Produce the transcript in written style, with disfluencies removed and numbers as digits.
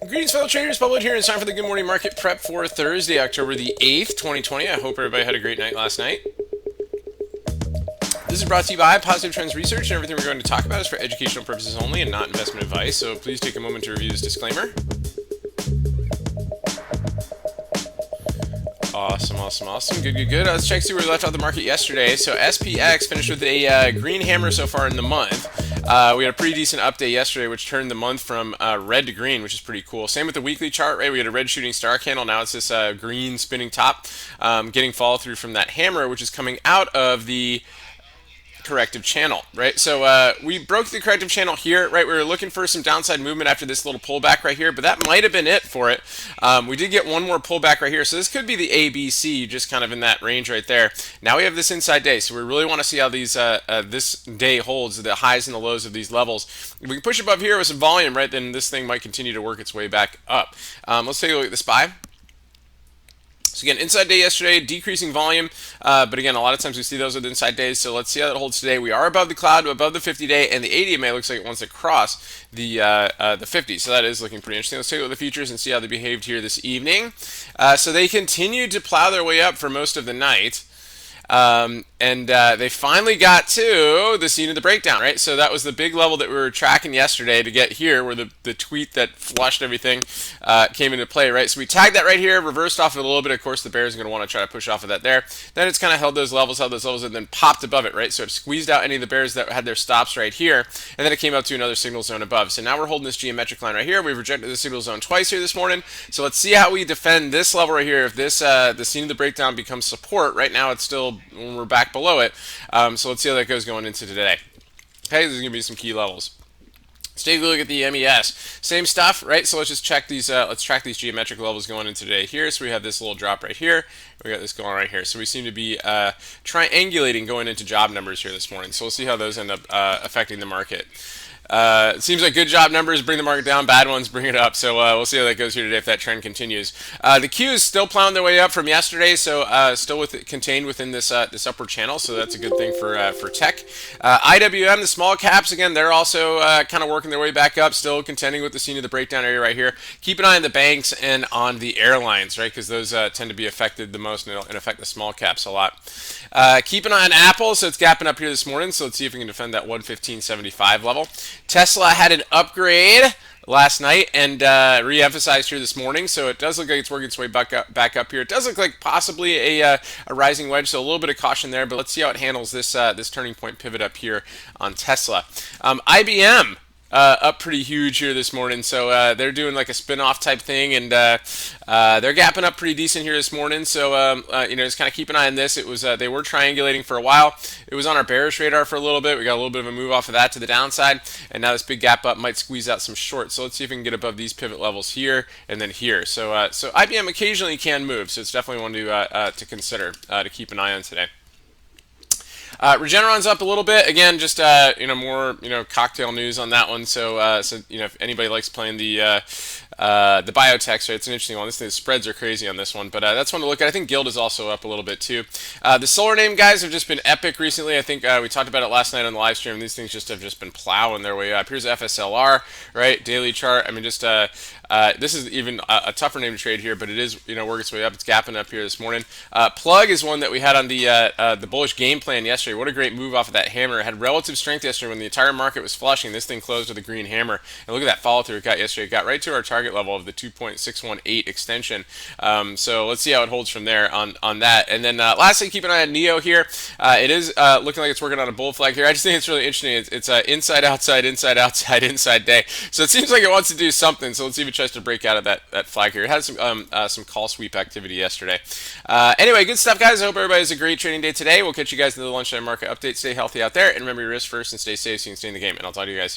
Greetings, fellow traders. Bubba here. It's time for the Good Morning Market Prep for Thursday, October the 8th, 2020. I hope everybody had a great night last night. This is brought to you by Positive Trends Research, and everything we're going to talk about is for educational purposes only and not investment advice, so please take a moment to review this disclaimer. Awesome. Good. Let's check see where we left out the market yesterday. So SPX finished with a green hammer so far in the month. We had a pretty decent update yesterday, which turned the month from red to green, which is pretty cool. Same with the weekly chart, right? We had a red shooting star candle. Now it's this green spinning top, getting follow through from that hammer, which is coming out of the corrective channel, right? So we broke the corrective channel here, right? We were looking for some downside movement after this little pullback right here, but that might have been it for it. We did get one more pullback right here, so this could be the ABC, just kind of in that range right there. Now we have this inside day, so we really want to see how these this day holds, the highs and the lows of these levels. If we can push above here with some volume, right, then this thing might continue to work its way back up. Let's take a look at the SPY. So again, inside day yesterday, decreasing volume, but again, a lot of times we see those with inside days, so let's see how that holds today. We are above the cloud, above the 50-day, and the 80-MA looks like it wants to cross the 50, so that is looking pretty interesting. Let's take a look at the futures and see how they behaved here this evening. So they continued to plow their way up for most of the night. They finally got to the scene of the breakdown, right? So that was the big level that we were tracking yesterday to get here, where the tweet that flushed everything came into play, right? So we tagged that right here, reversed off of it a little bit. Of course, the bears are going to want to try to push off of that there. Then it's kind of held those levels, and then popped above it, right? So it squeezed out any of the bears that had their stops right here, and then it came up to another signal zone above. So now we're holding this geometric line right here. We've rejected the signal zone twice here this morning. So let's see how we defend this level right here. If this the scene of the breakdown becomes support, right now it's still, we're back below it. So let's see how that goes going into today. Okay, there's going to be some key levels. Let's take a look at the MES. Same stuff, right? So let's just check these. Let's track these geometric levels going into today here. So we have this little drop right here. We got this going right here. So we seem to be triangulating going into job numbers here this morning. So we'll see how those end up affecting the market. It seems like good job numbers bring the market down, bad ones bring it up. So we'll see how that goes here today if that trend continues. The Qs still plowing their way up from yesterday, so still contained within this this upward channel. So that's a good thing for tech. IWM, the small caps, again, they're also kind of working their way back up, still contending with the scene of the breakdown area right here. Keep an eye on the banks and on the airlines, right? Because those tend to be affected the most and affect the small caps a lot. Keep an eye on Apple, so it's gapping up here this morning. So let's see if we can defend that 115.75 level. Tesla had an upgrade last night and re-emphasized here this morning, so it does look like it's working its way back up here. It does look like possibly a rising wedge, so a little bit of caution there, but let's see how it handles this this turning point pivot up here on Tesla. IBM up pretty huge here this morning, so they're doing like a spin-off type thing, and they're gapping up pretty decent here this morning. So just kind of keep an eye on this. It was they were triangulating for a while. It was on our bearish radar for a little bit. We got a little bit of a move off of that to the downside, and now this big gap up might squeeze out some short. So let's see if we can get above these pivot levels here and then here. So IBM occasionally can move, so it's definitely one to consider to keep an eye on today. Regeneron's up a little bit again, just more cocktail news on that one. So if anybody likes playing the biotech, so it's an interesting one. The spreads are crazy on this one, but that's one to look at. I think Guild is also up a little bit too. The solar name guys have just been epic recently. I think we talked about it last night on the live stream. These things have just been plowing their way up. Here's FSLR, right? Daily chart. I mean, this is even a tougher name to trade here, but it is working its way up. It's gapping up here this morning. Plug is one that we had on the bullish game plan yesterday. What a great move off of that hammer. It had relative strength yesterday when the entire market was flushing. This thing closed with a green hammer, and look at that follow through it got yesterday. It got right to our target level of the 2.618 extension. So let's see how it holds from there on that. And then lastly, keep an eye on NEO here. It is looking like it's working on a bull flag here. I just think it's really interesting. It's inside, outside, inside, outside, inside day. So it seems like it wants to do something. So let's see if it tries to break out of that flag here. It had some call sweep activity yesterday. Anyway, good stuff, guys. I hope everybody has a great trading day today. We'll catch you guys in the lunchtime market update. Stay healthy out there, and remember your risk first and stay safe so you can stay in the game. And I'll talk to you guys soon.